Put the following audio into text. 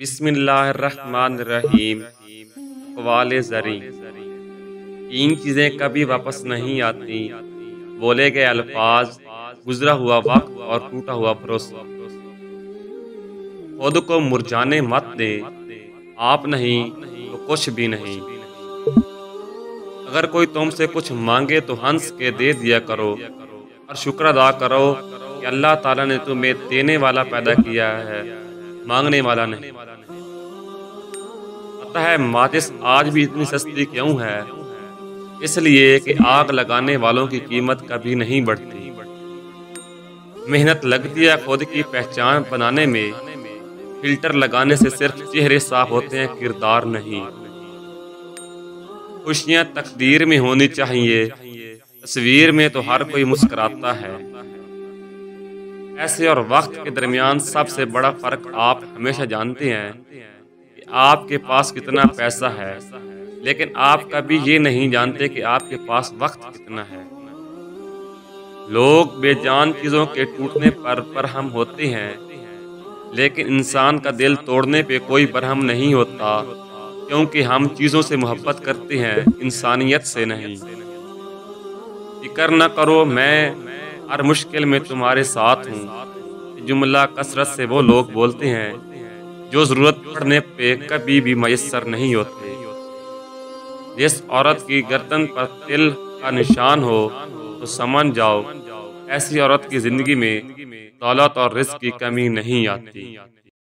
बिस्मिल्लाहिर्रहमानिर्रहीम। वाले ज़री, तीन चीज़ें कभी वापस नहीं आती: बोले गए अल्फाज, गुजरा हुआ वक्त और टूटा हुआ भरोसा। खुद को मुरझाने मत दे, आप नहीं तो कुछ भी नहीं। अगर कोई तुमसे कुछ मांगे तो हंस के दे दिया करो और शुक्र अदा करो कि अल्लाह ताला ने तुम्हें देने वाला पैदा किया है, मांगने वाला नहीं। पता है माचिस आज भी इतनी सस्ती क्यों है? इसलिए कि आग लगाने वालों की कीमत कभी नहीं बढ़ती। मेहनत लगती है खुद की पहचान बनाने में, फिल्टर लगाने से सिर्फ चेहरे साफ होते हैं, किरदार नहीं। खुशियां तकदीर में होनी चाहिए, तस्वीर में तो हर कोई मुस्कुराता है। पैसे और वक्त के दरमियान सबसे बड़ा फर्क आप हमेशा जानते हैं कि आपके पास कितना पैसा है, लेकिन आप कभी ये नहीं जानते कि आपके पास वक्त कितना है। लोग बेजान चीजों के टूटने पर बरहम होते हैं, लेकिन इंसान का दिल तोड़ने पे कोई बरहम नहीं होता, क्योंकि हम चीजों से मोहब्बत करते हैं, इंसानियत से नहीं। फिक्र न करो, मैं हर मुश्किल में तुम्हारे साथ हूँ। जुमला कसरत से वो लोग बोलते हैं जो जरूरत पड़ने पे कभी भी मयस्सर नहीं होते। जिस औरत की गर्दन पर तिल का निशान हो तो समझ जाओ, ऐसी औरत की जिंदगी में दौलत और रिज़्क की कमी नहीं आती।